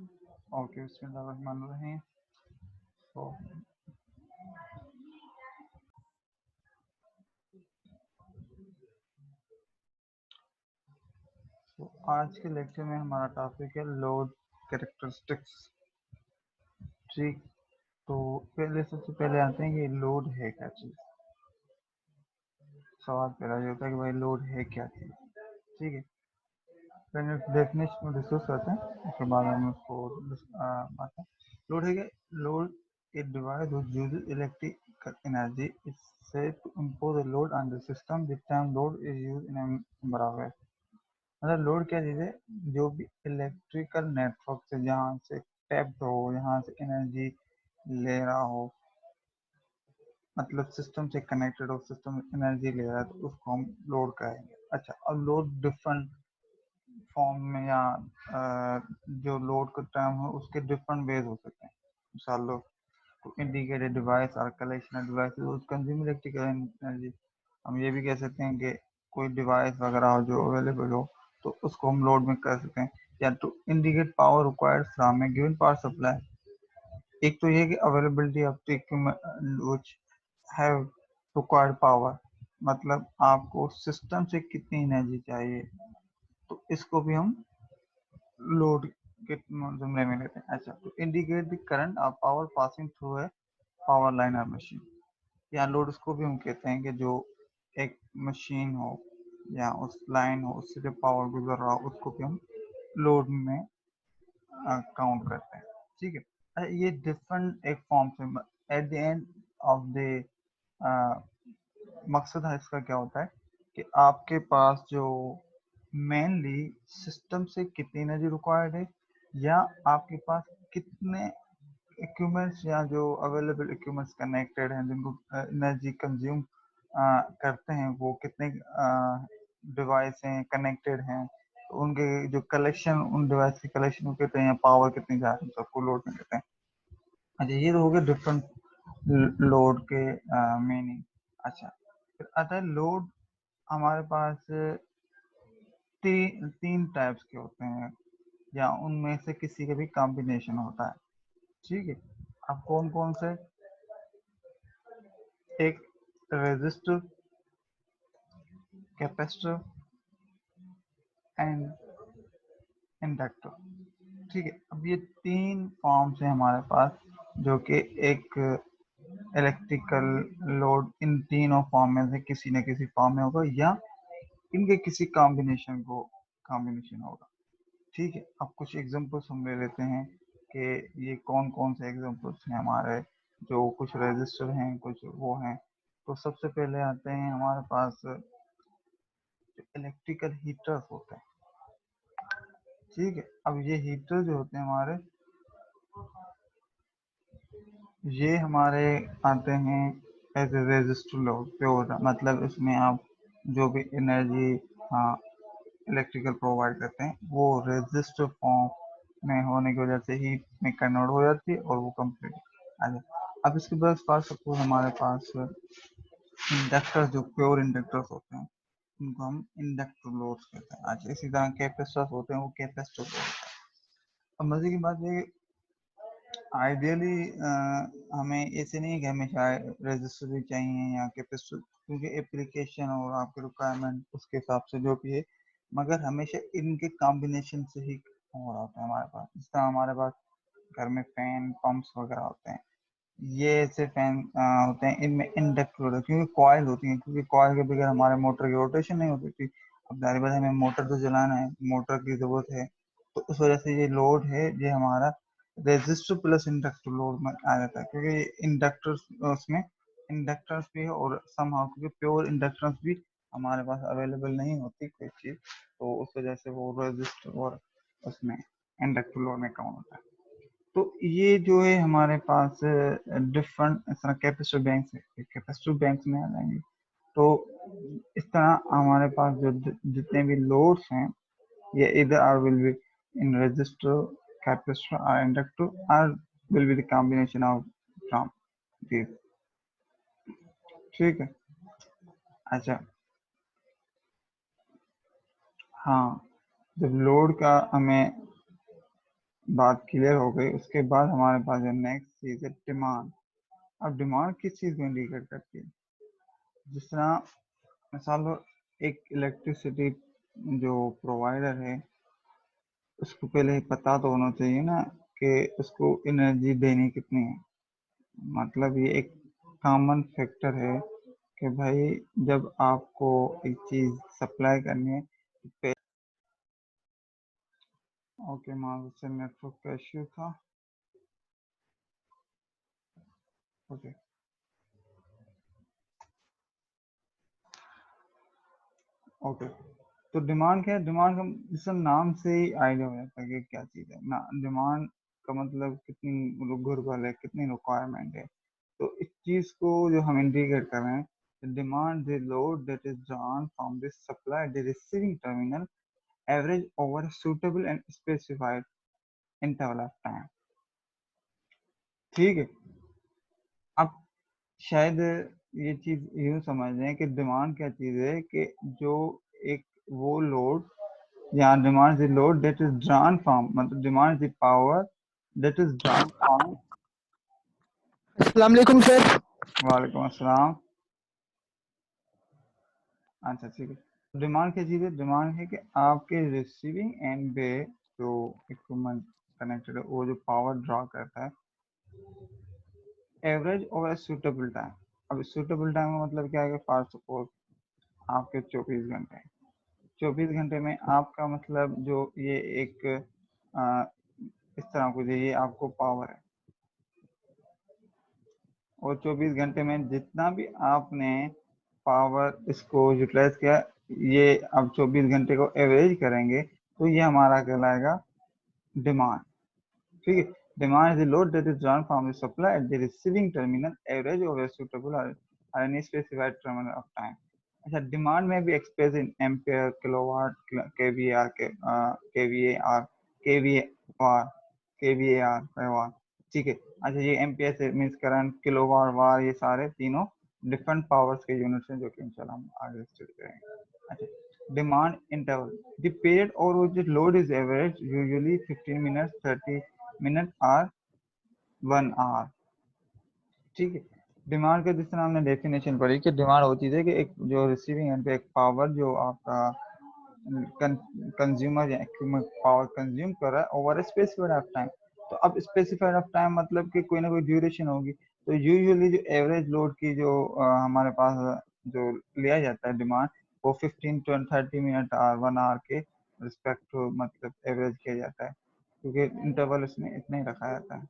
Okay, बिस्मिल्लाहिर्रहमानिर्रहीम। तो आज के लेक्चर में हमारा टॉपिक है लोड कैरेक्टरिस्टिक्स। ठीक, तो पहले सबसे पहले आते हैं कि लोड है क्या चीज़। सवाल पहला ये होता है कि भाई लोड है क्या चीज़। ठीक है, पहले डेफिनेशन में डिस्कस करते हैं, उसके बाद हम उसको आते हैं। लोड है क्या? Load a device which uses electrical energy is said to impose a load on the system. The term load is used in a number of ways. मतलब लोड क्या चीज़ है? जो भी इलेक्ट्रिकल नेटवर्क से जहाँ से टैप्ड हो, यहाँ से एनर्जी ले रहा हो, मतलब सिस्टम से कनेक्टेड हो, सिस्टम एनर्जी ले रहा है, तो उसको हम लोड कहेंगे। अच्छा, अब लोड डिफरेंट फॉर्म में या जो लोड का टर्म है उसके डिफरेंट वेज हो सकते हैं। मिसाल लो, to indicate a device or collection of devices which consume electrical energy। हम ये भी कह सकते हैं कि कोई डिवाइस वगैरह हो जो अवेलेबल हो, तो उसको हम लोड में कर सकते हैं। या to indicate power required from a given power supply. एक तो ये कि availability of the equipment which have required power, मतलब आपको सिस्टम से कितनी एनर्जी चाहिए, तो इसको भी हम लोड के जुमले में लेते हैं। अच्छा, to indicate the current of power passing through है पावर लाइन और मशीन। या लोड उसको भी हम कहते हैं कि जो एक मशीन हो या उस लाइन हो, उससे जो पावर गुजर रहा हो, उसको भी हम लोड में काउंट करते हैं। ठीक है, ये डिफरेंट एक फॉर्म से at the end of the मकसद है इसका क्या होता है कि आपके पास जो मेनली सिस्टम से कितनी एनर्जी रिक्वायर्ड है, या आपके पास कितने इक्विपमेंट्स या जो अवेलेबल इक्विपमेंट्स कनेक्टेड हैं जिनको एनर्जी कंज्यूम करते हैं, वो कितने डिवाइस हैं कनेक्टेड हैं, तो उनके जो कलेक्शन, उन डिवाइस की कलेक्शन को कहते हैं, या पावर कितनी जा रही है, सबको लोड में कहते हैं। अच्छा, ये तो हो गए डिफरेंट लोड के मीनिंग। अच्छा, फिर आता है लोड। हमारे पास तीन टाइप्स के होते हैं, या उनमें से किसी का भी कॉम्बिनेशन होता है। ठीक है, अब कौन कौन से? एक रेजिस्टर, कैपेसिटर एंड इंडक्टर। ठीक है, अब ये तीन फॉर्म्स हैं हमारे पास, जो कि एक इलेक्ट्रिकल लोड इन तीनों फॉर्म में से किसी न किसी फॉर्म में होगा, या इनके किसी कॉम्बिनेशन होगा। ठीक है, अब कुछ एग्जांपल्स हम ले लेते हैं कि ये कौन कौन से एग्जांपल्स हैं हमारे, जो कुछ रजिस्टर हैं, कुछ वो हैं। तो सबसे पहले आते हैं हमारे पास जो इलेक्ट्रिकल हीटर्स होते हैं। ठीक है, अब ये हीटर जो होते हैं हमारे, ये हमारे आते हैं as a resistor load pure, मतलब इसमें आप जो भी एनर्जी इलेक्ट्रिकल प्रोवाइड करते हैं, वो रेजिस्टर फॉर्म में होने की वजह से हीट में कन्वर्ट हो जाती है, और वो कंप्लीट आ जाती है। अब इसके बाद सपोज हमारे पास इंडक्टर्स, जो प्योर इंडक्टर्स होते हैं, उनको हम इंडक्टर लोड्स कहते हैं। आज इसी तरह कैपेसिटर्स होते हैं, वो कैपेसिटर लोड होते हैं। अब मजे की बात ये, आइडियली हमें ऐसे नहीं है कि हमेशा रजिस्टर भी चाहिए या कैपेसिटर, क्योंकि एप्लीकेशन और आपके रिक्वायरमेंट उसके हिसाब से जो भी है, मगर हमेशा इनके कॉम्बिनेशन से ही हो रहा होता है हमारे पास। जिस तरह हमारे पास घर में फैन पंप्स वगैरह होते हैं, ये ऐसे फैन होते हैं, इनमें इंडक्ट होता है, क्योंकि कॉयल होती है, क्योंकि कॉयल के बगैर हमारे मोटर की रोटेशन नहीं हो सकती। अब जाहिर बात है, हमें मोटर तो चलाना है, मोटर की जरूरत है, तो उस वजह से ये लोड है, ये हमारा रेजिस्टर प्लस इंडक्टर लोड में आ जाता है, क्योंकि इंडक्टर्स उसमें इंडक्टर्स भी है, और समहाउ क्योंकि प्योर इंडक्टर्स भी हमारे पास अवेलेबल नहीं होती कोई चीज़, तो उस वजह से वो रेजिस्टर और उसमें इंडक्टर लोड में काउंट होता है। तो ये जो है हमारे पास डिफरेंट इस तरह कैपेसिटर बैंक्स है, कैपेसिटर बैंक्स में आ जाएंगे। तो इस तरह हमारे पास जो जितने भी लोड्स हैं, ये इधर R will be in resistor, capacitor और inductor, R will be the combination of from this. ठीक है। अच्छा, हाँ, जब लोड का हमें बात क्लियर हो गई। उसके बाद हमारे पास जो नेक्स्ट चीज है डिमांड। अब डिमांड किस चीज को इंडिकेट करती है? जिस तरह मिसाल लो, एक इलेक्ट्रिसिटी जो प्रोवाइडर है उसको पहले ही पता तो होना चाहिए ना कि उसको एनर्जी देनी कितनी है। मतलब ये एक कॉमन फैक्टर है कि भाई जब आपको एक चीज सप्लाई करनी है तो ओके मान से नेटवर्क का इश्यू था। ओके ओके, तो डिमांड क्या है? डिमांड का जैसे नाम से ही आइडिया हो जाता है कि क्या चीज़ है ना। डिमांड का मतलब कितनी गुरबल है, कितनी रिक्वायरमेंट है। तो इस चीज़ को जो हम इंडिकेट कर रहे हैं, demand the load that is drawn from this supply the receiving terminal average over suitable and specified interval of time. ठीक है, अब शायद ये चीज यूं समझ लें कि डिमांड क्या चीज है कि जो एक वो लोड या demand the load that is drawn from, मतलब demand the power that is drawn from. अस्सलाम वालेकुम सर। वालेकुम अस्सलाम। अच्छा ठीक है, डिमांड क्या चीज है? डिमांड है कि आपके रिसीविंग एंड पे जो इक्विपमेंट कनेक्टेड है वो जो पावर ड्रॉ करता है एवरेज ओवर सुटेबल टाइम। अब सुटेबल टाइम का मतलब क्या है? फॉर सपोज आपके 24 घंटे हैं, 24 घंटे में आपका मतलब जो ये एक इस तरह को ये आपको पावर है, और 24 घंटे में जितना भी आपने पावर इसको यूटिलाइज किया, ये अब 24 घंटे को एवरेज करेंगे तो ये हमारा कहलाएगा डिमांड। ठीक है, demand is the load that is drawn from the supply at the receiving terminal average over suitable और any specified terminal of time. अच्छा, डिमांड में भी express in ampere, kilowatt, KVR, KVAR, KVR, KVAR watt. ठीक है, अच्छा ये ampere से means current, kilowatt, वार, ये सारे तीनों डिफरेंट पावर्स के यूनिट्स हैं जो कि इंशाल्लाह हम आगे स्टडी करेंगे। अच्छा, डिमांड इंटरवल, द पीरियड और which load is average usually 15 minutes, 30 minutes or 1 hour। ठीक है, डिमांड का जिस तरह हमने डेफिनेशन पढ़ी कि डिमांड वो चीज़ है कि एक जो रिसीविंग एंड पे एक पावर जो आपका कंज्यूमर या इक्विपमेंट पावर कंज्यूम कर रहा है ओवर स्पेसिफाइड ऑफ टाइम। तो अब स्पेसिफाइड ऑफ टाइम मतलब कि कोई ना कोई ड्यूरेशन होगी। तो यूजुअली जो एवरेज लोड की जो हमारे पास जो लिया जाता है डिमांड, वो 15 to 30 मिनट और 1 आवर के रिस्पेक्ट टू मतलब एवरेज किया जाता है, क्योंकि इंटरवल उसमें इतना ही रखा जाता है।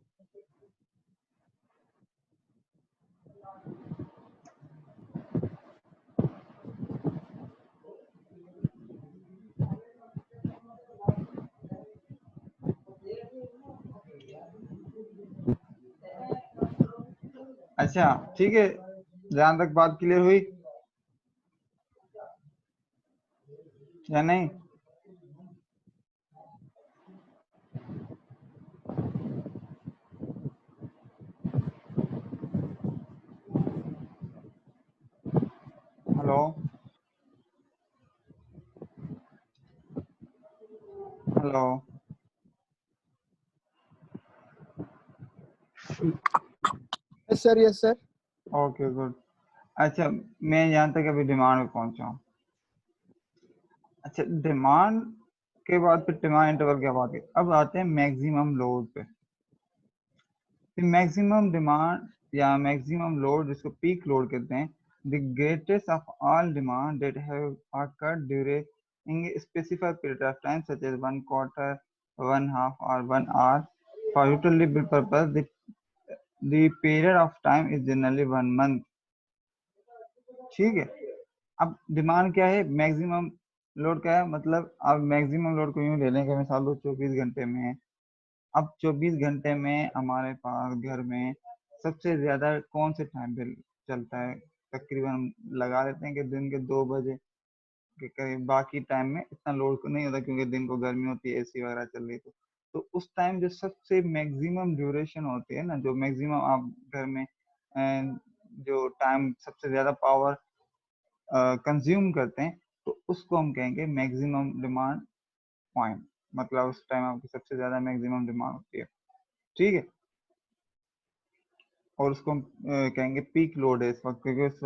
अच्छा ठीक है, जहाँ तक बात क्लियर हुई या नहीं? Hello hello. Yes sir, yes sir. Okay good. अच्छा, मैं यहाँ तक अभी डिमांड में पहुंचा हूँ। अच्छा, डिमांड के बाद फिर डिमांड इंटरवल के बाद अब आते हैं मैक्सिमम लोड पे। मैक्सिमम डिमांड या मैक्सिमम लोड जिसको पीक लोड कहते हैं, the greatest of all demand that have occurred during a specified period of time such as 1 quarter, 1 half or 1 hour for utility purpose. The period of time is generally 1 month। ठीक है, अब demand क्या है? Maximum load क्या है? मतलब अब maximum load को यूं ले लें कि मिसाल लो 24 घंटे में है। अब 24 घंटे में हमारे पास घर में सबसे ज्यादा कौन से टाइम पे चलता है? तकरीबन हम लगा लेते हैं कि दिन के 2 बजे के करीब। बाकी टाइम में इतना लोड नहीं होता क्योंकि दिन को गर्मी होती है, एसी वगैरह चल रही। तो उस टाइम जो सबसे मैक्सिमम ड्यूरेशन होती है ना, जो मैक्सिमम आप घर में जो टाइम सबसे ज्यादा पावर कंज्यूम करते हैं, तो उसको हम कहेंगे मैक्सिमम डिमांड पॉइंट। मतलब उस टाइम आपकी सबसे ज्यादा मैक्सिमम डिमांड होती है, ठीक है। और उसको हम कहेंगे पीक लोड है इस वक्त, क्योंकि उस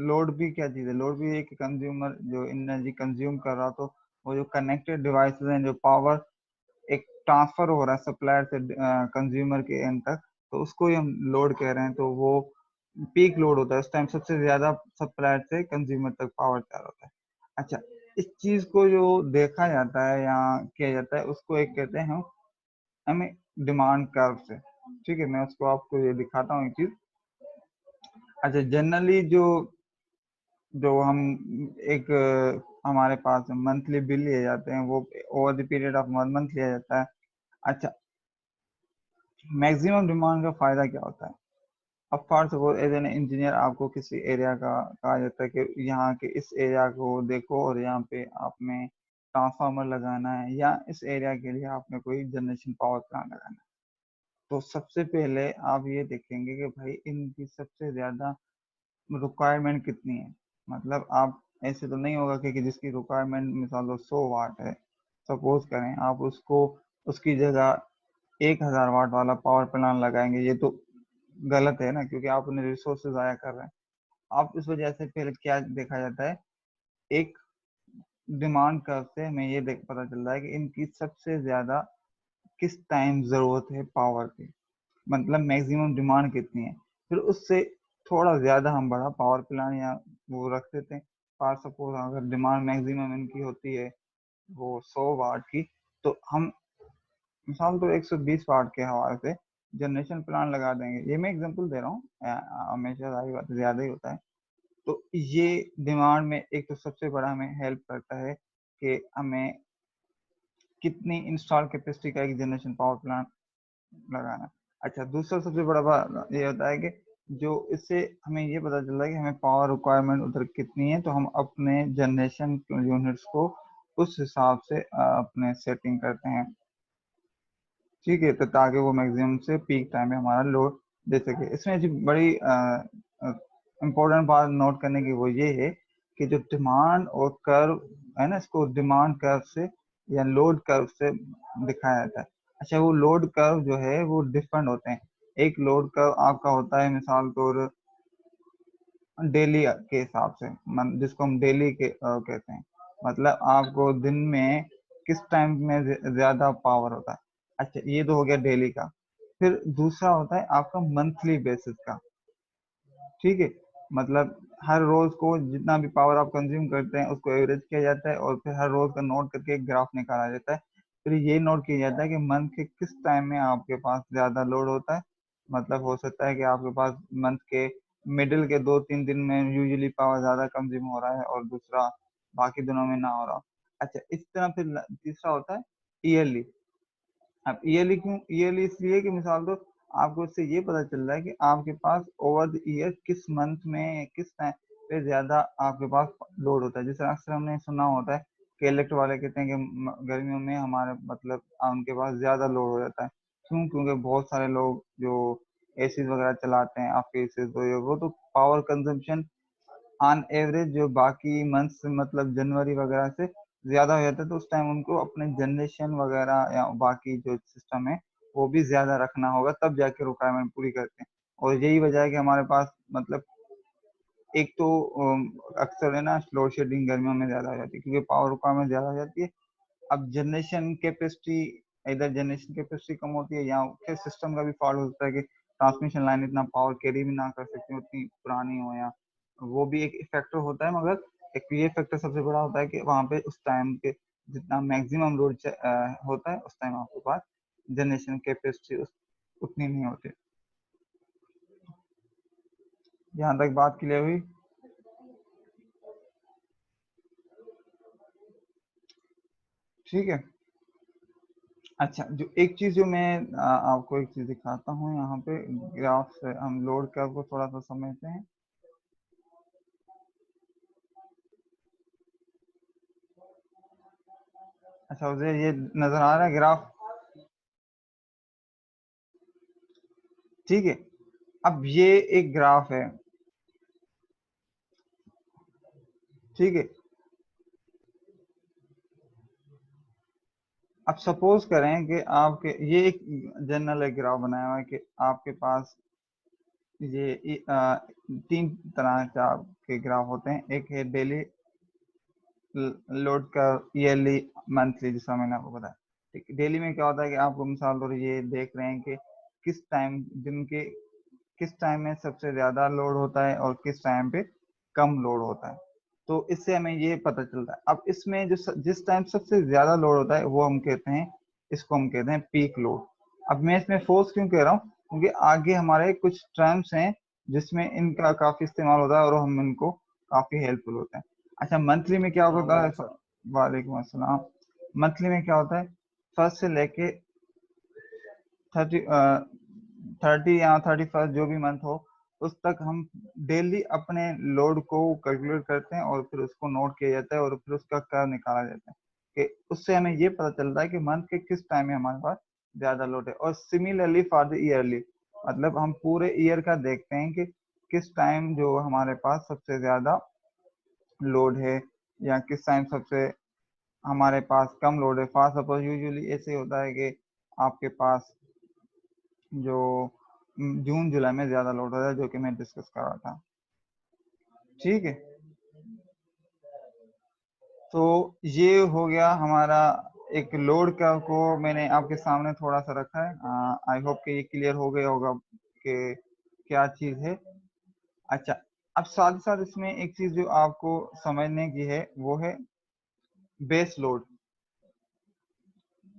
लोड भी क्या चीज़ है, लोड भी एक कंज्यूमर जो एनर्जी कंज्यूम कर रहा, तो वो जो कनेक्टेड डिवाइसेस हैं, जो पावर एक ट्रांसफर हो रहा है सप्लायर से कंज्यूमर के एंड तक, तो उसको ही हम लोड कह रहे हैं। तो वो पीक लोड होता है, उस टाइम सबसे ज्यादा सप्लायर से कंज्यूमर तक पावर तैयार होता है। अच्छा, इस चीज को जो देखा जाता है या किया जाता है, उसको एक कहते हैं हम हमें डिमांड कर्व से, ठीक है। मैं उसको आपको ये दिखाता हूँ एक चीज। अच्छा, जनरली जो जो हम एक हमारे पास मंथली बिल लिए जाते हैं, वो over the period of month लिया जाता है। अच्छा, मैक्सिमम डिमांड का फायदा क्या होता है? अब for suppose as an engineer आपको किसी एरिया का कहा जाता है कि यहाँ के इस एरिया को देखो और यहाँ पे आपने ट्रांसफार्मर लगाना है, या इस एरिया के लिए आपने कोई जनरेशन पावर प्लांट लगाना है। तो सबसे पहले आप ये देखेंगे कि भाई इनकी सबसे ज्यादा रिक्वायरमेंट कितनी है। मतलब आप ऐसे तो नहीं होगा कि जिसकी रिक्वायरमेंट मिसाल लो 100 वाट है, सपोज करें, आप उसको उसकी जगह 1000 वाट वाला पावर प्लांट लगाएंगे, ये तो गलत है ना, क्योंकि आप उन्हें रिसोर्सेज ज़ाया कर रहे हैं। आप इस वजह से फिर क्या देखा जाता है, एक डिमांड कर्व से हमें ये देख पता चल रहा है कि इनकी सबसे ज्यादा किस टाइम जरूरत है पावर की, मतलब मैक्सिमम डिमांड कितनी है। फिर उससे थोड़ा ज्यादा हम बड़ा पावर प्लांट या वो रख देते हैं। फॉर सपोज अगर डिमांड मैक्सिमम इनकी होती है वो 100 वाट की, तो हम मिसाल तो 120 वाट के हवाले से जनरेशन प्लान लगा देंगे। ये मैं एग्जांपल दे रहा हूँ, हमेशा सारी बात ज्यादा ही होता है। तो ये डिमांड में एक तो सबसे बड़ा हमें हेल्प करता है कि हमें कितनी इंस्टॉल कैपेसिटी का एक जनरेशन पावर प्लांट लगाना। अच्छा, दूसरा सबसे बड़ा बात ये होता है कि जो इससे हमें ये पता चलता है कि हमें पावर रिक्वायरमेंट उधर कितनी है, तो हम अपने जनरेशन यूनिट्स को उस हिसाब से अपने सेटिंग करते हैं, ठीक है। तो ताकि वो मैक्सिमम से पीक टाइम में हमारा लोड दे सके। इसमें जो बड़ी इम्पोर्टेंट बात नोट करने की वो ये है कि जो डिमांड और कर्व है ना, इसको डिमांड कर्व से या लोड कर्व से दिखाया जाता है। अच्छा, वो लोड कर्व जो है वो डिफरेंट होते हैं। एक लोड कर्व आपका होता है मिसाल तौर डेली के हिसाब से, जिसको हम डेली के कहते हैं, मतलब आपको दिन में किस टाइम में ज्यादा पावर होता है। अच्छा, ये तो हो गया डेली का। फिर दूसरा होता है आपका मंथली बेसिस का, ठीक है। मतलब हर रोज को जितना भी पावर आप कंज्यूम करते हैं उसको एवरेज किया जाता है, और फिर हर रोज का नोट करके एक ग्राफ निकाला जाता है। फिर ये नोट किया जाता है कि मंथ के किस टाइम में आपके पास ज्यादा लोड होता है। मतलब हो सकता है कि आपके पास मंथ के मिडिल के 2-3 दिन में यूजुअली पावर ज्यादा कंज्यूम हो रहा है और दूसरा बाकी दिनों में ना हो रहा। अच्छा, इस तरह फिर तीसरा होता है ईयरली। अब ईयरली क्यों? ईयरली इसलिए कि मिसाल दो, आपको इससे ये पता चल रहा है कि आपके पास ओवर द ईयर किस मंथ में किस टाइम पे ज्यादा आपके पास लोड होता है। जैसे अक्सर हमने सुना होता है कि इलेक्ट वाले कहते हैं कि गर्मियों में हमारे मतलब उनके पास ज्यादा लोड हो जाता है। क्यों? क्योंकि बहुत सारे लोग जो एसी वगैरह चलाते हैं, आपके एसी तो ये वो तो पावर कंजम्पशन ऑन एवरेज जो बाकी मंथ्स मतलब जनवरी वगैरह से ज्यादा हो जाता है, तो उस टाइम उनको अपने जनरेशन वगैरह या बाकी जो सिस्टम है वो भी ज्यादा रखना होगा, तब जाके रिक्वायरमेंट पूरी करते हैं। और यही वजह है कि हमारे पास मतलब एक तो अक्सर है ना लोड शेडिंग गर्मियों में ज्यादा हो जाती है, क्योंकि पावर रिक्वायरमेंट ज्यादा हो जाती है। अब जनरेशन कैपेसिटी, इधर जनरेशन कैपेसिटी कम होती है या फिर सिस्टम का भी फॉल्ट होता है कि ट्रांसमिशन लाइन इतना पावर कैरी भी ना कर सकती, उतनी पुरानी हो, या वो भी एक फैक्टर होता है। मगर एक ये फैक्टर सबसे बड़ा होता है कि वहाँ पे उस टाइम के जितना मैक्सिमम लोड होता है उस टाइम आपके पास जनरेशन कैपेसिटी उतनी नहीं होती। यहाँ तक बात क्लियर हुई? ठीक है। अच्छा, जो एक चीज जो मैं आपको एक चीज दिखाता हूँ यहाँ पे ग्राफ से, हम लोड कर्व को थोड़ा सा समझते हैं। अच्छा, उसे ये नजर आ रहा है ग्राफ? ठीक है। अब ये एक ग्राफ है, ठीक है। अब सपोज करें कि आपके ये एक जनरल एक ग्राफ बनाया हुआ है कि आपके पास ये तीन तरह के आपके ग्राफ होते हैं। एक है डेली लोड का, ईयरली, मंथली, जिसका मैंने आपको बताया। ठीक, डेली में क्या होता है कि आपको मिसाल तौर ये देख रहे हैं कि किस टाइम, दिन के किस टाइम में सबसे ज्यादा लोड होता है और किस टाइम पे कम लोड होता है। तो इससे हमें ये पता चलता है। अब इसमें जो जिस टाइम सबसे ज्यादा लोड होता है वो हम कहते हैं, इसको हम कहते हैं पीक लोड। अब मैं इसमें फोर्स क्यों कह रहा हूँ, क्योंकि आगे हमारे कुछ टर्म्स हैं जिसमें इनका काफी इस्तेमाल होता है और हम इनको काफी हेल्पफुल होते हैं। अच्छा, मंथली में क्या होता है? वालेकुम अस्सलाम। मंथली में क्या होता है, फर्स्ट से लेके 30 या 31 जो भी मंथ हो उस तक हम डेली अपने लोड को कैलकुलेट करते हैं और फिर उसको नोट किया जाता है और फिर उसका कर्व निकाला जाता है कि उससे हमें ये पता चलता है कि मंथ के किस टाइम में हमारे पास ज्यादा लोड है। और सिमिलरली फॉर द ईयरली, मतलब हम पूरे ईयर का देखते हैं कि किस टाइम जो हमारे पास सबसे ज्यादा लोड है या किस टाइम सबसे हमारे पास कम लोड है। फॉर सपोज यूजुअली ऐसे होता है कि आपके पास जो जून जुलाई में ज्यादा लोड होता है, जो कि मैं डिस्कस कर रहा था। ठीक है, तो ये हो गया हमारा एक लोड का को मैंने आपके सामने थोड़ा सा रखा है। आई होप कि ये क्लियर हो गया होगा कि क्या चीज है। अच्छा, अब साथ ही साथ इसमें एक चीज जो आपको समझने की है वो है बेस लोड।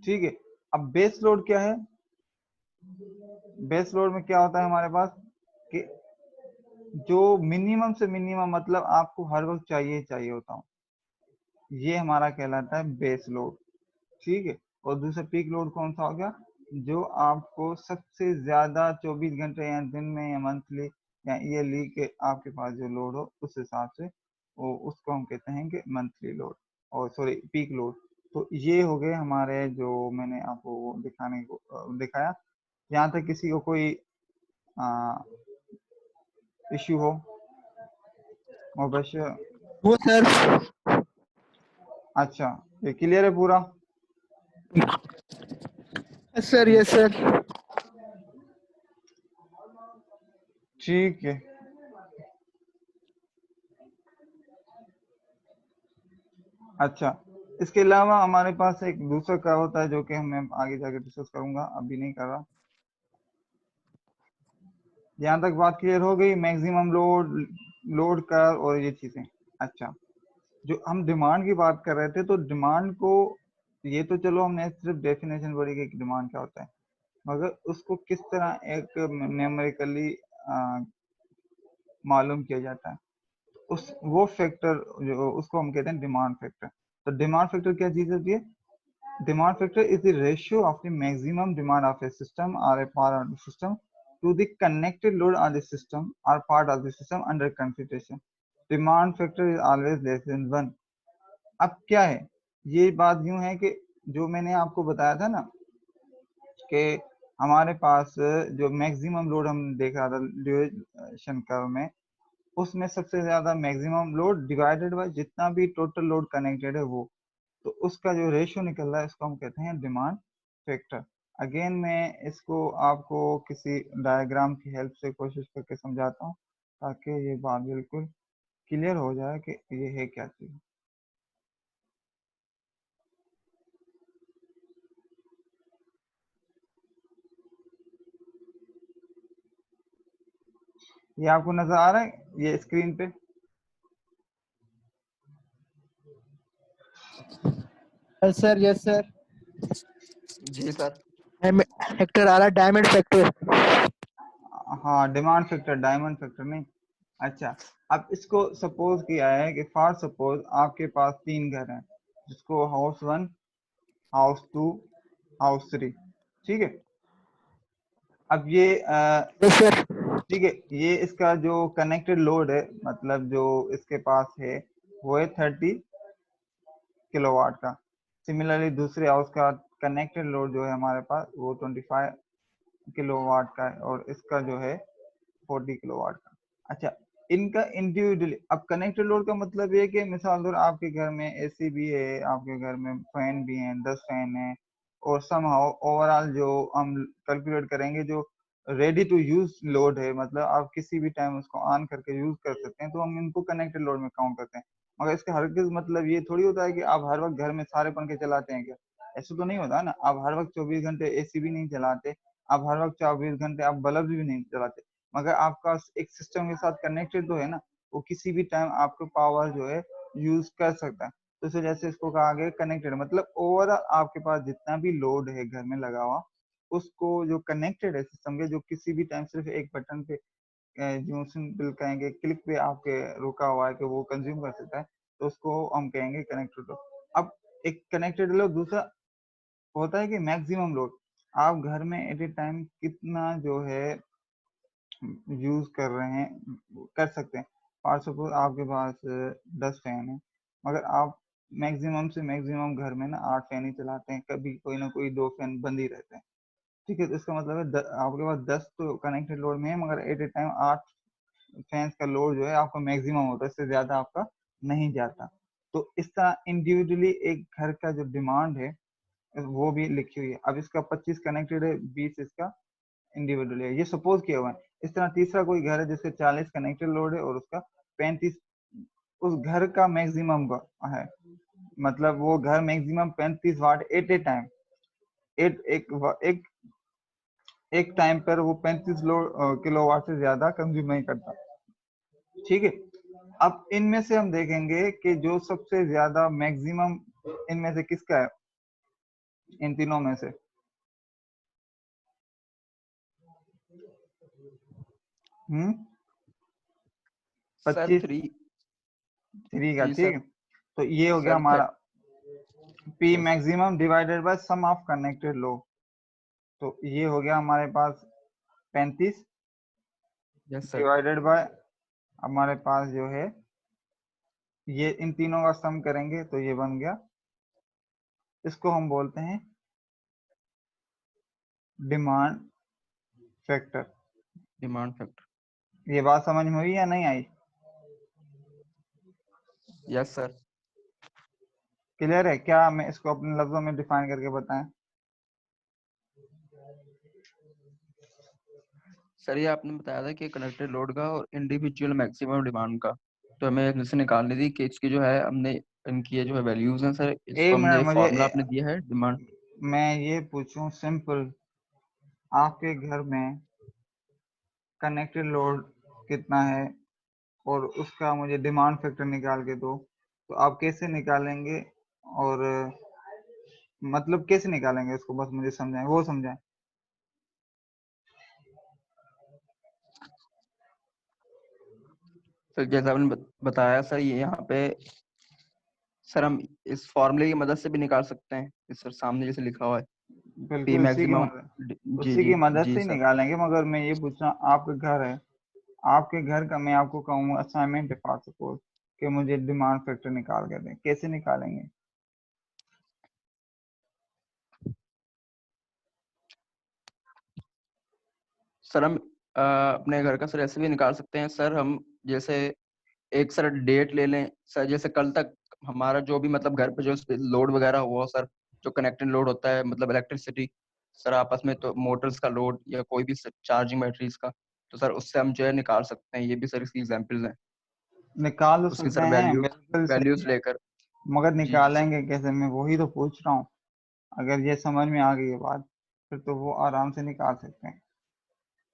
ठीक है, अब बेस लोड क्या है? बेस लोड में क्या होता है हमारे पास कि जो मिनिमम से मिनिमम, मतलब आपको हर वक्त चाहिए चाहिए होता हूँ, ये हमारा कहलाता है बेस लोड। ठीक है, और दूसरा पीक लोड कौन सा हो गया, जो आपको सबसे ज्यादा 24 घंटे या दिन में या मंथली या ईयरली के आपके पास जो लोड हो उस हिसाब से वो उसको हम कहते हैं कि मंथली लोड, और सॉरी पीक लोड। तो ये हो गए हमारे जो मैंने आपको दिखाने को दिखाया। यहाँ तक किसी को कोई इश्यू हो? मुबशर, वो सर। अच्छा, ये क्लियर है पूरा? Yes sir, yes sir. ठीक है, अच्छा, इसके अलावा हमारे पास एक दूसरा कर्व होता है जो कि मैं आगे जाके डिस्कस करूंगा, अभी नहीं कर रहा। यहाँ तक बात क्लियर हो गई, मैक्सिमम लोड, लोड कर्व और ये चीजें। अच्छा, जो हम डिमांड की बात कर रहे थे, तो डिमांड को, ये तो चलो हमने सिर्फ डेफिनेशन पढ़ी कि डिमांड क्या होता है, मगर उसको किस तरह एक न्यूमेरिकली मालूम किया जाता है, उस वो फैक्टर जो उसको हम कहते हैं डिमांड फैक्टर। तो डिमांड फैक्टर क्या चीज होती है? Demand factor is the ratio of the maximum demand of a system or a part of the system to the connected load on the system or part of the system under consideration. Demand factor is always less than 1. अब क्या है, ये बात यूं है कि जो मैंने आपको बताया था ना कि हमारे पास जो मैक्सिमम लोड हम देख रहा था ड्यूरेशन कर्व में, उसमें सबसे ज्यादा मैक्सिमम लोड डिवाइडेड बाय जितना भी टोटल लोड कनेक्टेड है वो, तो उसका जो रेशियो निकल रहा है उसको हम कहते हैं डिमांड फैक्टर। अगेन मैं इसको आपको किसी डायग्राम की हेल्प से कोशिश करके समझाता हूँ ताकि ये बात बिल्कुल क्लियर हो जाए कि ये है क्या चीज। ये आपको नजर आ रहा है ये स्क्रीन पे? Yes sir, yes sir. जी सर। फैक्टर आ रहा, डायमंड फैक्टर। हाँ, डिमांड फैक्टर, डायमंड फैक्टर नहीं। अच्छा, अब इसको सपोज किया है कि फॉर सपोज आपके पास 3 घर हैं, जिसको हाउस 1, हाउस 2, हाउस 3। ठीक है, अब ये यस सर। ठीक है, ये इसका जो कनेक्टेड लोड है, मतलब जो इसके पास है वो है 30 किलोवाट का। सिमिलरली दूसरे हाउस का कनेक्टेड लोड जो है हमारे पास वो 25 किलोवाट का है और इसका जो है 40 किलोवाट का। अच्छा, इनका इंडिविजुअली, अब कनेक्टेड लोड का मतलब ये है कि मिसाल तौर आपके घर में एसी भी है, आपके घर में फैन भी है, 10 फैन है, और समहाउ ओवरऑल जो हम कैलकुलेट करेंगे जो रेडी टू यूज लोड है, मतलब आप किसी भी टाइम उसको ऑन करके यूज कर सकते हैं, तो हम इनको कनेक्टेड लोड में काउंट करते हैं। मगर इसका हरगिज मतलब ये थोड़ी होता है कि आप हर वक्त घर में सारे पंखे चलाते हैं क्या, ऐसा तो नहीं होता ना। आप हर वक्त 24 घंटे एसी भी नहीं चलाते, आप हर वक्त 24 घंटे आप बल्ब भी नहीं चलाते, मगर आपका एक सिस्टम के साथ कनेक्टेड तो है ना, वो किसी भी टाइम आपको पावर जो है यूज कर सकता है। तो इस वजह से इसको कहा गया कनेक्टेड, मतलब ओवरऑल आपके पास जितना भी लोड है घर में लगा हुआ, उसको जो कनेक्टेड है सिस्टम के, जो किसी भी टाइम सिर्फ एक बटन पे जो सिंपल कहेंगे क्लिक पे आपके रुका हुआ है कि वो कंज्यूम कर सकता है, तो उसको हम कहेंगे कनेक्टेड लोड। अब एक कनेक्टेड लोड, दूसरा होता है कि मैक्सिमम लोड। आप घर में एट ए टाइम कितना जो है यूज कर रहे हैं, कर सकते हैं। फॉर सपोज आपके पास 10 फैन है, मगर आप मैक्सिमम से मैक्सिमम घर में ना 8 फैन ही चलाते हैं, कभी कोई ना कोई 2 फैन बंद ही रहते हैं। ठीक है, तो इसका मतलब है आपके पास 10 तो कनेक्टेड लोड में है, मगर एट ए टाइम 8 फैंस का लोड जो है आपका मैक्सिमम होता है, इससे ज्यादा आपका नहीं जाता। तो इस तरह इंडिविजुअली एक घर का जो डिमांड है वो भी लिखी हुई है। अब इसका 25 कनेक्टेड है, 20 इसका इंडिविजुअल है, ये सपोज किया हुआ है। इस तरह तीसरा कोई घर है जिसके 40 कनेक्टेड लोड है और उसका 35 उस घर का मैक्सिमम है, मतलब वो घर maximum 35 watt at a time, at एक एक टाइम पर वो 35 किलोवाट से ज्यादा कंज्यूम नहीं करता। ठीक है, अब इनमें से हम देखेंगे कि जो सबसे ज्यादा मैक्सिमम इनमें से किसका है, इन तीनों में से सर 25 3। 3 का। जी ठीक सर। है, तो ये हो गया सर हमारा P yes maximum divided by sum of connected load. तो ये हो गया हमारे पास 35 यस सर। डिवाइडेड बाय हमारे पास जो है ये इन तीनों का सम करेंगे तो ये बन गया, इसको हम बोलते हैं डिमांड फैक्टर। Demand factor. ये बात समझ में हुई या नहीं आई? Yes sir. क्लियर है क्या? मैं इसको अपने लफ्जों में डिफाइन करके बताएं। सर ये आपने बताया था कि कनेक्टेड लोड का और इंडिविजुअल मैक्सिमम डिमांड का, तो हमें जैसे निकालनी थी कि इसकी जो है हमने इनकी ये जो है वैल्यूज हैं सर, एक इसको मिनट हमने मुझे फॉर्मूला आपने दिया है डिमांड। मैं ये पूछूं सिंपल, आपके घर में कनेक्टेड लोड कितना है और उसका मुझे डिमांड फैक्टर निकाल के दो, तो आप कैसे निकालेंगे? और मतलब कैसे निकालेंगे उसको, बस मुझे समझाएं, वो समझाएं। सर जैसा आपने बताया सर, ये यहाँ पे सर हम इस फॉर्मूले की मदद से भी निकाल सकते हैं, इस सर सामने जैसे लिखा हुआ है पी बिल्कुल मैक्सिमम। जी उसी जी की मदद जी से ही सर। निकालेंगे, मगर मैं ये पूछ रहा हूँ आपका घर है, आपके घर का मैं आपको कहूँगा असाइनमेंट है फॉर सपोज कि मुझे डिमांड फैक्टर निकाल के दें, कैसे निकालेंगे? सर हम अपने घर का सर ऐसे भी निकाल सकते हैं सर, हम जैसे एक सर डेट ले लें सर, जैसे कल तक हमारा जो भी मतलब घर पे जो लोड वगैरह हुआ सर, जो कनेक्टेड लोड होता है मतलब इलेक्ट्रिसिटी सर आपस में, तो मोटर्स का लोड या कोई भी चार्जिंग बैटरीज का, तो सर उससे हम जो है निकाल सकते हैं। ये भी सर इसकी एग्जांपल्स हैं, निकाल तो उसकी सकते सर हैं, वैल्यूज बिल्कुल सही वैल्यूज है, लेकर। मगर जी जी सर। निकालेंगे कैसे, मैं वही तो पूछ रहा हूँ। अगर ये समझ में आ गई है बात, फिर तो वो आराम से निकाल सकते हैं,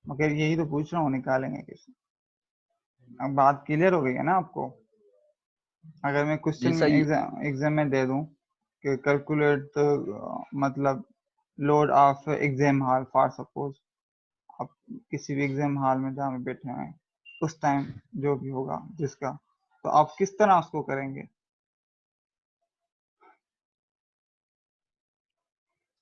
मगर यही तो पूछ रहा हूँ निकालेंगे कैसे। अब बात क्लियर हो गई है ना आपको? अगर मैं जी क्वेश्चन में सर एग्जाम में दे दूं कि कैलकुलेट मतलब load of exam hall for suppose, आप किसी भी एग्जाम हॉल में जहाँ पे बैठे हैं उस टाइम जो भी होगा जिसका, तो आप किस तरह उसको करेंगे?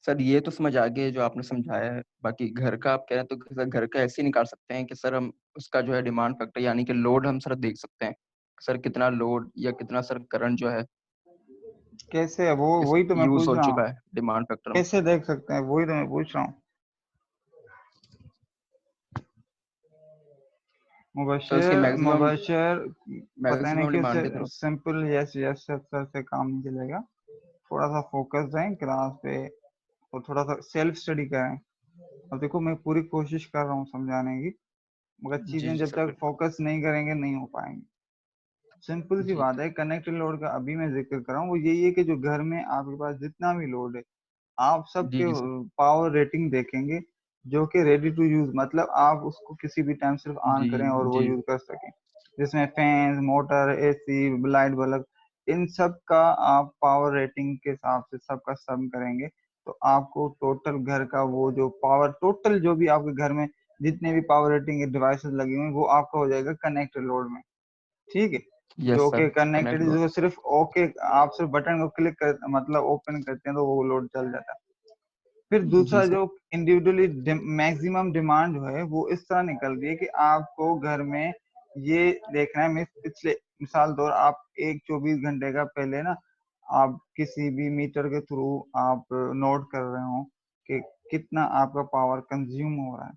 सर ये तो समझ आ गए जो आपने समझाया है, बाकी घर का आप कह रहे हैं तो सर घर का ऐसे ही निकाल सकते हैं कि सर हम उसका जो है डिमांड फैक्टर यानी कि लोड हम सर देख सकते हैं सर, कितना लोड या कितना सर करंट जो है कैसे है वो, इस वही तो मैं यूज पूछ हो रहा हूँ, चुका है डिमांड फैक्टर में। कैसे देख सकते हैं, वही तो मैं पूछ रहा हूँ। सर उसकी मुबशर मैक्सिमम मुबशर पता नहीं मैक्सिमम कैसे डिमांड के through. Simple yes yes sir से काम नहीं चलेगा, थोड़ा सा फोकस रहें क्लास पे, और थोड़ा सा सेल्फ स्टडी करें। अब देखो मैं पूरी कोशिश कर रहा हूँ समझाने की, मगर जी चीजें जी जब सर, तक बिल्कुल। फोकस नहीं करेंगे नहीं हो पाएंगी। सिंपल सी जी बात है, कनेक्टेड लोड का अभी मैं जिक्र कर रहा हूँ, वो यही है कि जो घर में आपके पास जितना भी लोड है, आप जी सबके जी सर। पावर रेटिंग देखेंगे जो कि रेडी टू यूज, मतलब आप उसको किसी भी टाइम सिर्फ ऑन जी करें और वो जी यूज कर सकें, जिसमें fan, motor, AC, light bulb, इन सब का आप पावर रेटिंग के हिसाब से सबका सम करेंगे, तो आपको टोटल घर का वो जो पावर, टोटल जो भी आपके घर में जितने भी पावर रेटिंग के डिवाइसेस लगे हुए हैं, वो आपका हो जाएगा कनेक्टेड लोड में। ठीक है, यस जो सर, कि कनेक्टेड, कनेक्ट लो। जो सिर्फ ओके, आप सिर्फ बटन को क्लिक कर मतलब ओपन करते हैं तो वो लोड चल जाता है। फिर जी दूसरा सर। जो इंडिविजुअली मैक्सिमम डिमांड जो है वो इस तरह निकल रही है कि आपको घर में ये देखना है, मैं पिछले मिसाल तौर आप एक 24 घंटे का पहले ना, आप किसी भी मीटर के थ्रू आप नोट कर रहे हो कि कितना आपका पावर कंज्यूम हो रहा है।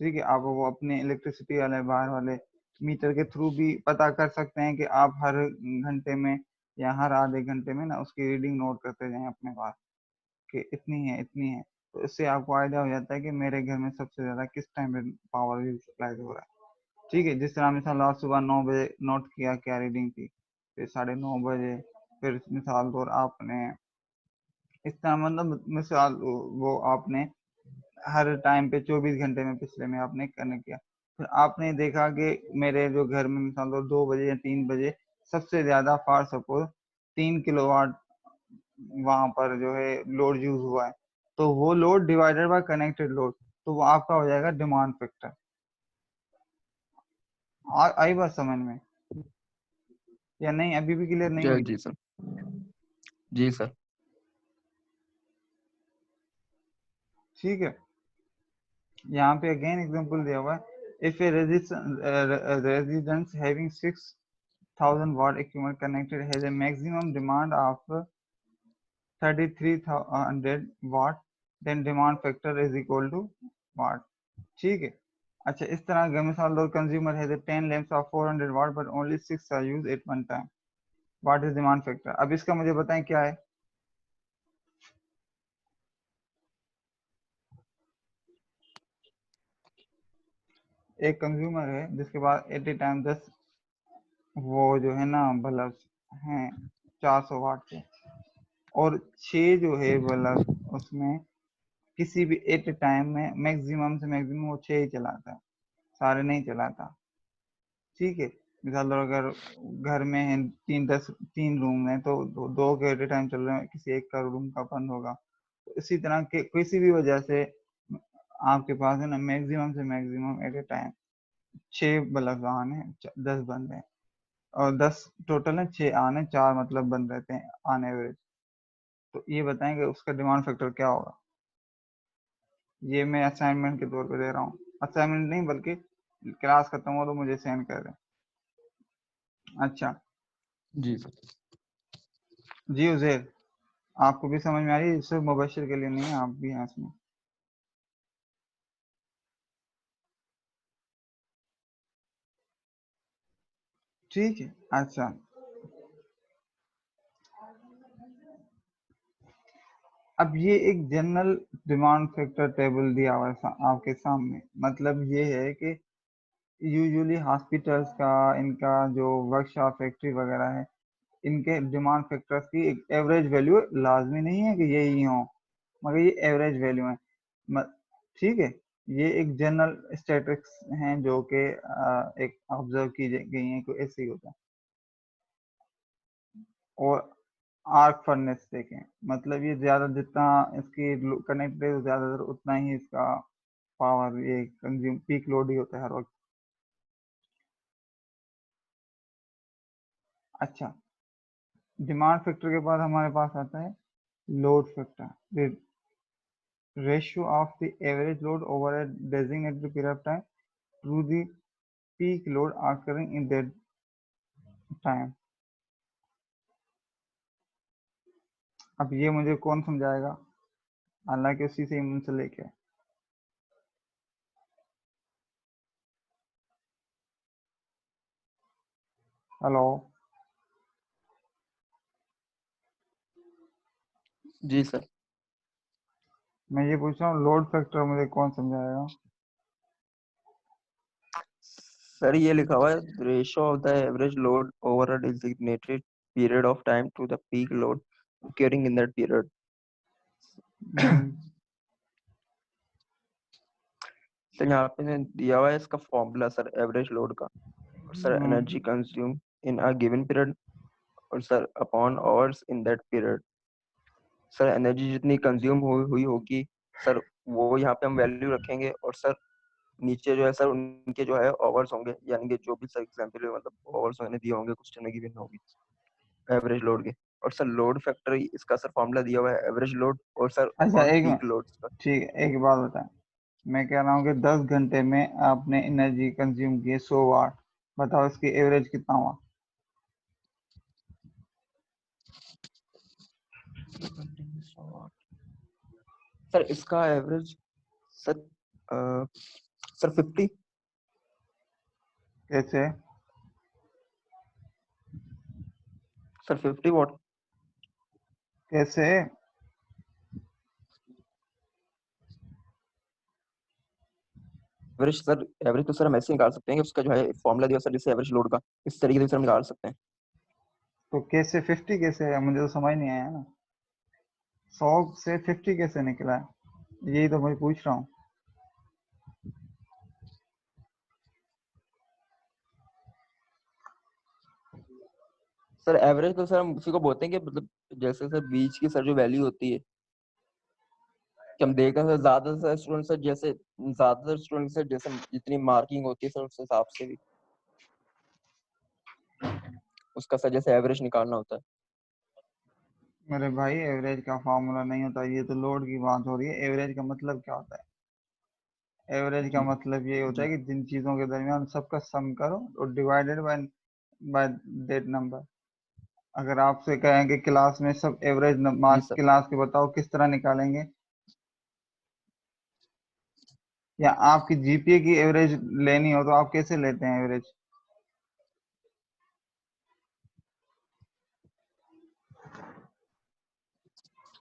ठीक है, आप वो अपने इलेक्ट्रिसिटी वाले बाहर वाले मीटर के थ्रू भी पता कर सकते हैं कि आप हर घंटे में या हर आधे घंटे में ना उसकी रीडिंग नोट करते जाएं अपने पास कि इतनी है इतनी है। तो इससे आपको आइडिया हो जाता है कि मेरे घर में सबसे ज्यादा किस टाइम पे पावर यूज सप्लाई हो रहा है। ठीक है, जिस तरह मिसाल आज सुबह 9 बजे नोट किया क्या रीडिंग थी, फिर 9:30 बजे, फिर मिसाल तौर आपने इस तरह मतलब मिसाल वो आपने हर टाइम पे 24 घंटे में पिछले में आपने कनेक्ट किया। फिर आपने देखा कि मेरे जो घर में मिसाल तौर 2 बजे या 3 बजे सबसे ज्यादा फॉर सपोज 3 किलोवाट वहां पर जो है लोड यूज हुआ है, तो वो load divided by connected load, तो वो आपका हो जाएगा डिमांड फैक्टर। आई बात समझ में या नहीं, अभी भी क्लियर नहीं जी हुई? जी सर। जी सर। ठीक है, यहाँ पे अगेन एग्जांपल दिया हुआ है, if A residence having 6000 watt equipment connected has a maximum demand of 3300 watt, then demand factor is equal to watt। ठीक है, अच्छा इस तरह अगर मिसाल दो, कंज्यूमर है 10 lamps of 400 watt but only 6 are used at one time, what is demand factor? अब इसका मुझे बताएं क्या है। एक कंज्यूमर है जिसके पास एट ए टाइम 10 वो जो है ना बल्ब हैं 400 वाट के, और 6 जो है बल्ब उसमें किसी भी एट ए टाइम में मैक्सिमम से मैक्सिमम वो 6 ही चलाता है, सारे नहीं चलाता। ठीक है, मिसाल लो अगर घर में है 3 रूम है तो दो के एट ए टाइम चल रहे हैं, किसी एक का रूम का बंद होगा, तो इसी तरह के किसी भी वजह से आपके पास है ना मैक्सिमम से maximum at a time 6 bulb on है, 10 बंद है, और 10 टोटल है, 6 ऑन है, 4 मतलब बंद रहते हैं ऑन एवरेज। तो ये बताएंगे उसका डिमांड फैक्टर क्या होगा। ये मैं असाइनमेंट के तौर पे दे रहा हूँ, असाइनमेंट नहीं बल्कि क्लास खत्म हो तो मुझे सेंड कर दें। अच्छा, जी सर। जी उजेर, आपको भी समझ में आ रही है, सिर्फ मुबशिर के लिए नहीं है, आप भी हैं इसमें। ठीक है, अच्छा अब ये एक जनरल डिमांड फैक्टर टेबल दिया हुआ है आपके सामने, मतलब ये है कि यूजुअली हॉस्पिटल्स का, इनका जो वर्कशॉप फैक्ट्री वगैरह है, इनके डिमांड फैक्टर्स की एक एवरेज वैल्यू, लाजमी नहीं है कि यही हो, मगर ये एवरेज वैल्यू है। म- ठीक है, ये एक जनरल स्टैटिस्टिक्स हैं जो कि एक ऑब्जर्व की गई हैं, कोई ऐसे ही होता है। और आर्क फर्नेस देखें, मतलब ये ज्यादा जितना इसकी कनेक्ट है ज्यादातर उतना ही इसका पावर ये कंज्यूम पीक लोड ही होता है हर वक्त। अच्छा, डिमांड फैक्टर के बाद हमारे पास आता है load factor, ratio of the average load over a designated period of time to the peak load occurring in that time। अब ये मुझे कौन समझाएगा, हालांकि उसी से मुझसे लेके। हेलो, जी सर। मैं ये पूछ रहा हूँ लोड फैक्टर मुझे कौन समझाएगा? सर ये लिखा हुआ है ratio of the average load over a designated period of time to the peak load occurring in that period. हम्म, सर यहाँ पे दिया हुआ है इसका फॉर्मूला सर एवरेज लोड का, और sir energy hmm, consume in a given period, और sir upon hours in that period. Sir energy जितनी कंज्यूम हुई होगी सर, वो यहाँ पे हम वैल्यू रखेंगे, और सर नीचे जो है सर उनके जो है आवर्स होंगे, यानी कि जो भी सर एग्जाम्पल मतलब आवर्स मैंने दिए होंगे क्वेश्चन में गिवन होगी एवरेज लोड के। और सर लोड फैक्टर इसका सर फॉर्मूला दिया हुआ है एवरेज लोड और सर अच्छा अपॉन एक पीक मिनट, लोड का। ठीक है एक बात बताएं। मैं कह रहा हूँ कि 10 घंटे में आपने एनर्जी कंज्यूम की 100 वाट, बताओ इसकी एवरेज कितना हुआ? सर इसका एवरेज सर सर 50। कैसे? सर 50 वाट। कैसे? एवरेज सर, एवरेज तो सर हम ऐसे निकाल सकते हैं कि उसका जो है फॉर्मूला दिया सर जैसे एवरेज लोड का, इस तरीके से सर हम निकाल सकते हैं। तो कैसे 50 कैसे है, मुझे तो समझ नहीं आया ना। 100 से 50 कैसे निकला है, यही तो मैं पूछ रहा हूँ। सर एवरेज तो सर हम उसी को बोलते हैं कि मतलब जैसे सर बीच की सर जो वैल्यू होती है कि हम देखते हैं सर ज्यादातर स्टूडेंट सर जैसे ज्यादातर स्टूडेंट सर जैसे जितनी मार्किंग होती है सर उस हिसाब से भी उसका सर जैसे एवरेज निकालना होता है। मेरे भाई एवरेज का फॉर्मूला नहीं होता, ये तो लोड की बात हो रही है। एवरेज का मतलब क्या होता है? एवरेज का जी मतलब ये होता जी। है कि जिन चीजों के दरमियान सबका सम करो और डिवाइडेड बाय दैट नंबर। अगर आपसे कहें कि क्लास में सब एवरेज जी मार्क्स सर। क्लास के, बताओ किस तरह निकालेंगे? या आपकी जीपीए की एवरेज लेनी हो तो आप कैसे लेते हैं average?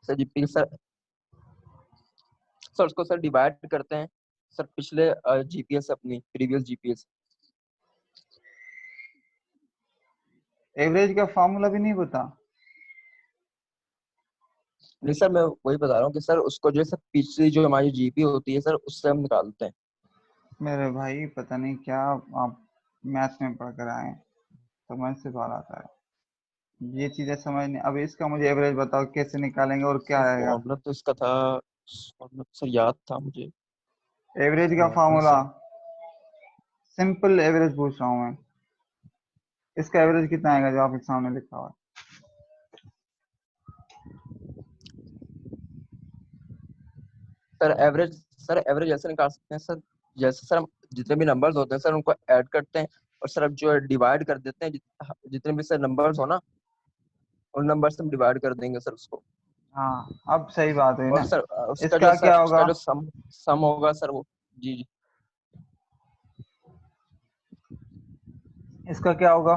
Sir GP sir, sir उसको सर डिवाइड करते हैं सर पिछले जीपीएस अपनी प्रीवियस जीपीएस। एवरेज का फॉर्मूला भी नहीं पता? नहीं सर मैं वही बता रहा हूँ कि सर उसको जो है सर पिछली जो हमारी जीपी होती है सर उससे हम निकालते हैं। मेरे भाई पता नहीं क्या आप मैथ्स में पढ़ कर आए हैं, समझ से बाहर आता है ये चीजें, समझ नहीं। अब इसका मुझे एवरेज बताओ कैसे निकालेंगे और क्या सर आएगा? फॉर्मूला तो इसका था, फॉर्मूला तो सर याद था मुझे। एवरेज का फॉर्मूला, सर सिंपल एवरेज पूछ रहा हूँ मैं। इसका एवरेज कितना आएगा जो आपके सामने लिखा हुआ है? सर एवरेज, सर एवरेज ऐसे निकाल सकते हैं सर जैसे सर हम जितने भी नंबर्स होते हैं सर उनको ऐड करते हैं, और सर अब जो है डिवाइड कर देते हैं जितने भी सर नंबर्स हो ना उन नंबर से हम डिवाइड कर देंगे सर उसको। हाँ, अब सही बात हुई और ना। सर उसका जो इसका सर क्या उसका होगा? जो सम होगा सर वो। जी जी। इसका क्या होगा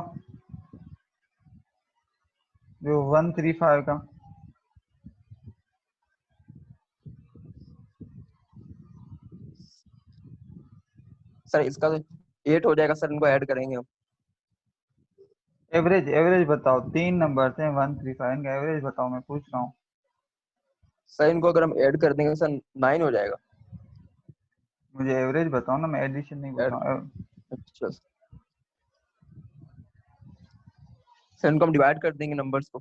जो 135 का? सर इसका 8 हो जाएगा सर, इनको ऐड करेंगे हम। एवरेज एवरेज बताओ, 3 नंबर थे 135, इनका एवरेज बताओ, मैं पूछ रहा हूँ। सर इनको अगर हम ऐड कर देंगे सर 9 हो जाएगा। मुझे एवरेज बताओ ना, मैं एडिशन नहीं पूछ ऐड, रहा हूँ। अच्छा सर इनको हम डिवाइड कर देंगे नंबर्स को।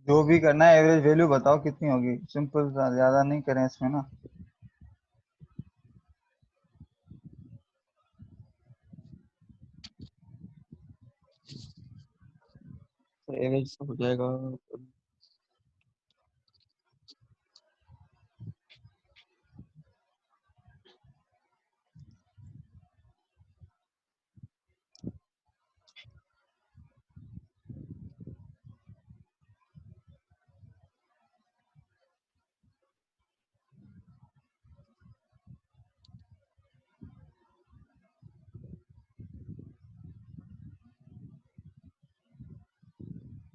जो भी करना है एवरेज वैल्यू बताओ कितनी होगी, सिंपल सा, ज्यादा नहीं करें इसमें ना। सर एवरेज हो जाएगा,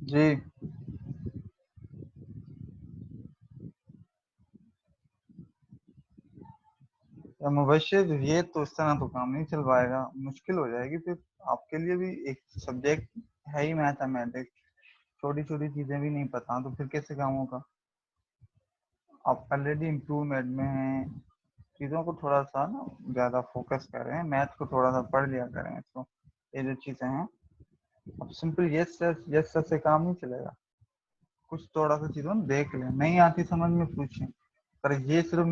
जी। या मुबशिर, ये तो इस तरह तो काम नहीं चल पाएगा, मुश्किल हो जाएगी फिर आपके लिए भी। एक सब्जेक्ट है ही मैथमेटिक्स, छोटी छोटी चीजें भी नहीं पता तो फिर कैसे काम होगा। आप ऑलरेडी इम्प्रूवमेंट में हैं, चीज़ों को थोड़ा सा ना ज़्यादा फोकस करें, मैथ को थोड़ा सा पढ़ लिया करें। तो ये जो चीज़ें हैं, अब सिंपल यस सर से काम नहीं चलेगा, कुछ थोड़ा सा चीज़ों देख लें, नहीं आती समझ में पूछें, पर ये सिर्फ